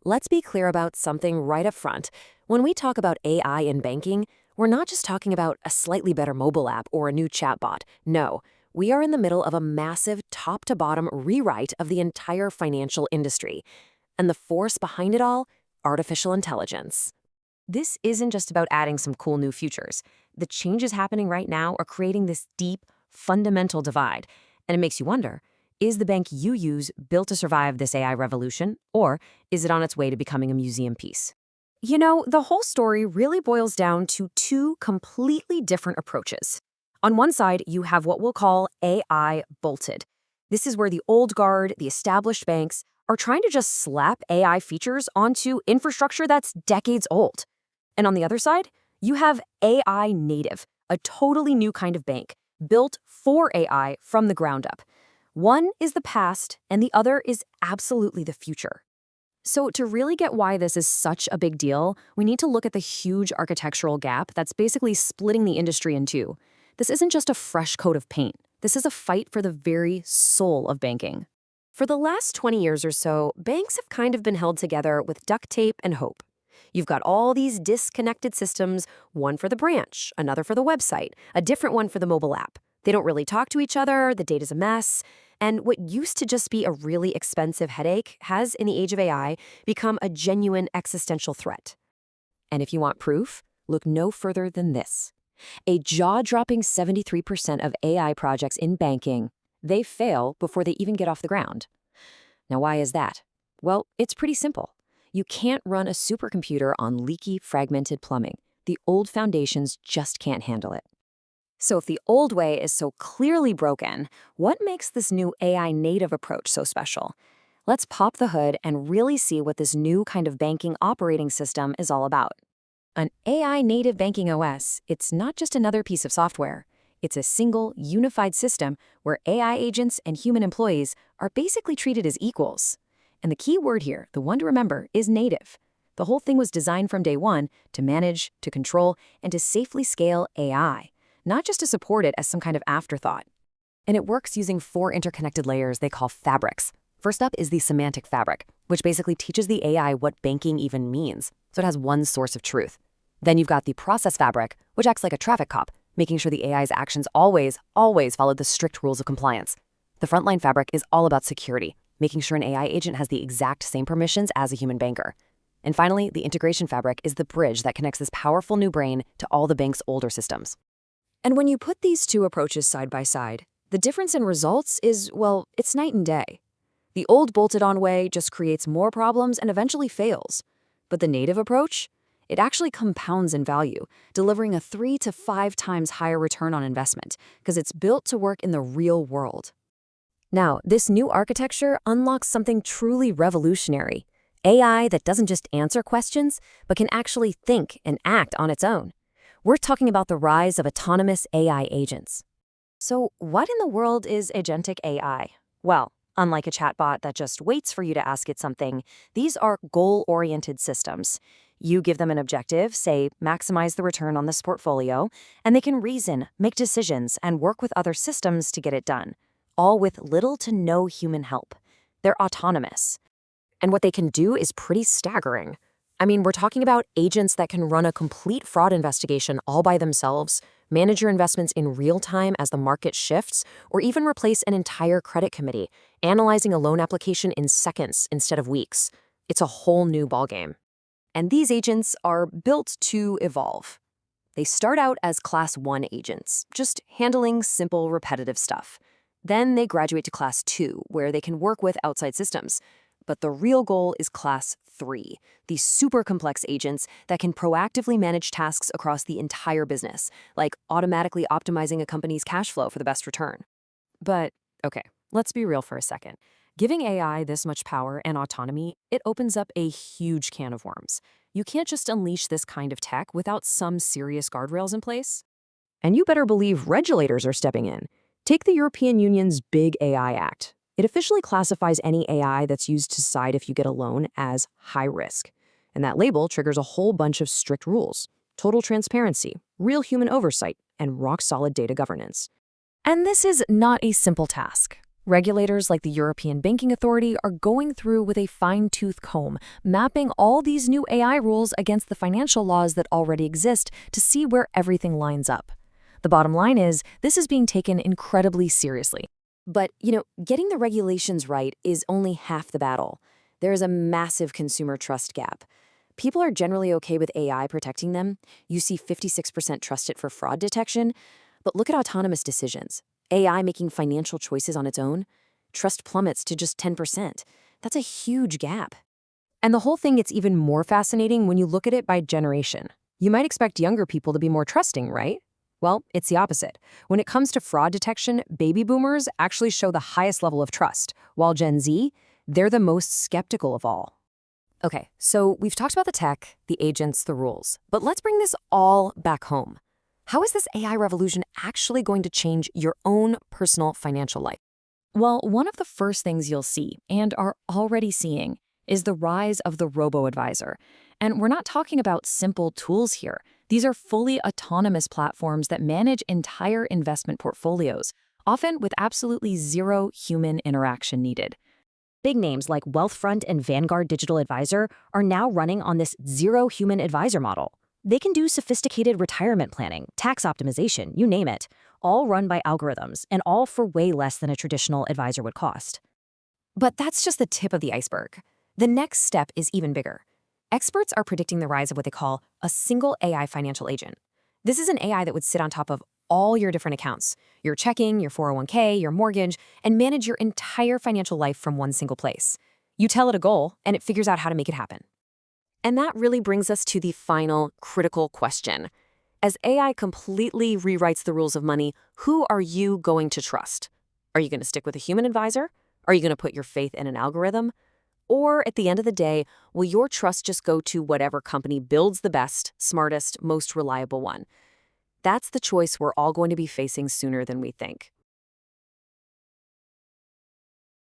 Let's be clear about something right up front. When we talk about AI in banking, we're not just talking about a slightly better mobile app or a new chatbot. No, we are in the middle of a massive top-to-bottom rewrite of the entire financial industry. And the force behind it all? Artificial intelligence. This isn't just about adding some cool new features. The changes happening right now are creating this deep, fundamental divide. And it makes you wonder, is the bank you use built to survive this AI revolution, or is it on its way to becoming a museum piece? You know, the whole story really boils down to two completely different approaches. On one side, you have what we'll call AI bolted. This is where the old guard, the established banks, are trying to just slap AI features onto infrastructure that's decades old. And on the other side, you have AI native, a totally new kind of bank, built for AI from the ground up. One is the past, and the other is absolutely the future. So to really get why this is such a big deal, we need to look at the huge architectural gap that's basically splitting the industry in two. This isn't just a fresh coat of paint. This is a fight for the very soul of banking. For the last 20 years or so, banks have kind of been held together with duct tape and hope. You've got all these disconnected systems, one for the branch, another for the website, a different one for the mobile app. They don't really talk to each other, the data's a mess, and what used to just be a really expensive headache has, in the age of AI, become a genuine existential threat. And if you want proof, look no further than this. A jaw-dropping 73% of AI projects in banking, they fail before they even get off the ground. Now, why is that? Well, it's pretty simple. You can't run a supercomputer on leaky, fragmented plumbing. The old foundations just can't handle it. So if the old way is so clearly broken, what makes this new AI native approach so special? Let's pop the hood and really see what this new kind of banking operating system is all about. An AI native banking OS, it's not just another piece of software. It's a single, unified system where AI agents and human employees are basically treated as equals. And the key word here, the one to remember, is native. The whole thing was designed from day one to manage, to control, and to safely scale AI, not just to support it as some kind of afterthought. And it works using 4 interconnected layers they call fabrics. First up is the semantic fabric, which basically teaches the AI what banking even means, so it has one source of truth. Then you've got the process fabric, which acts like a traffic cop, making sure the AI's actions always follow the strict rules of compliance. The frontline fabric is all about security, making sure an AI agent has the exact same permissions as a human banker. And finally, the integration fabric is the bridge that connects this powerful new brain to all the bank's older systems. And when you put these two approaches side by side, the difference in results is, well, it's night and day. The old bolted-on way just creates more problems and eventually fails. But the native approach? It actually compounds in value, delivering a 3 to 5 times higher return on investment because it's built to work in the real world. Now, this new architecture unlocks something truly revolutionary. AI that doesn't just answer questions, but can actually think and act on its own. We're talking about the rise of autonomous AI agents. So what in the world is agentic AI? Well, unlike a chatbot that just waits for you to ask it something, these are goal-oriented systems. You give them an objective, say, maximize the return on this portfolio, and they can reason, make decisions, and work with other systems to get it done, all with little to no human help. They're autonomous. And what they can do is pretty staggering. I mean, we're talking about agents that can run a complete fraud investigation all by themselves, manage your investments in real time as the market shifts, or even replace an entire credit committee, analyzing a loan application in seconds instead of weeks. It's a whole new ballgame. And these agents are built to evolve. They start out as Class 1 agents, just handling simple, repetitive stuff. Then they graduate to Class 2, where they can work with outside systems. But the real goal is Class 3, these super complex agents that can proactively manage tasks across the entire business, like automatically optimizing a company's cash flow for the best return. But, okay, let's be real for a second. Giving AI this much power and autonomy, it opens up a huge can of worms. You can't just unleash this kind of tech without some serious guardrails in place. And you better believe regulators are stepping in. Take the European Union's Big AI Act. It officially classifies any AI that's used to decide if you get a loan as high risk. And that label triggers a whole bunch of strict rules: total transparency, real human oversight, and rock-solid data governance. And this is not a simple task. Regulators like the European Banking Authority are going through with a fine-tooth comb, mapping all these new AI rules against the financial laws that already exist to see where everything lines up. The bottom line is, this is being taken incredibly seriously. But, getting the regulations right is only half the battle. There is a massive consumer trust gap. People are generally okay with AI protecting them. You see 56% trust it for fraud detection. But look at autonomous decisions. AI making financial choices on its own. Trust plummets to just 10%. That's a huge gap. And the whole thing gets even more fascinating when you look at it by generation. You might expect younger people to be more trusting, right? Well, it's the opposite. When it comes to fraud detection, baby boomers actually show the highest level of trust, while Gen Z, they're the most skeptical of all. Okay, so we've talked about the tech, the agents, the rules, but let's bring this all back home. How is this AI revolution actually going to change your own personal financial life? Well, one of the first things you'll see, and are already seeing, is the rise of the robo-advisor. And we're not talking about simple tools here. These are fully autonomous platforms that manage entire investment portfolios, often with absolutely zero human interaction needed. Big names like Wealthfront and Vanguard Digital Advisor are now running on this zero human advisor model. They can do sophisticated retirement planning, tax optimization, you name it, all run by algorithms and all for way less than a traditional advisor would cost. But that's just the tip of the iceberg. The next step is even bigger. Experts are predicting the rise of what they call a single AI financial agent. This is an AI that would sit on top of all your different accounts, your checking, your 401k, your mortgage, and manage your entire financial life from one single place. You tell it a goal, and it figures out how to make it happen. And that really brings us to the final critical question. As AI completely rewrites the rules of money, who are you going to trust? Are you going to stick with a human advisor? Are you going to put your faith in an algorithm? Or at the end of the day, will your trust just go to whatever company builds the best, smartest, most reliable one? That's the choice we're all going to be facing sooner than we think.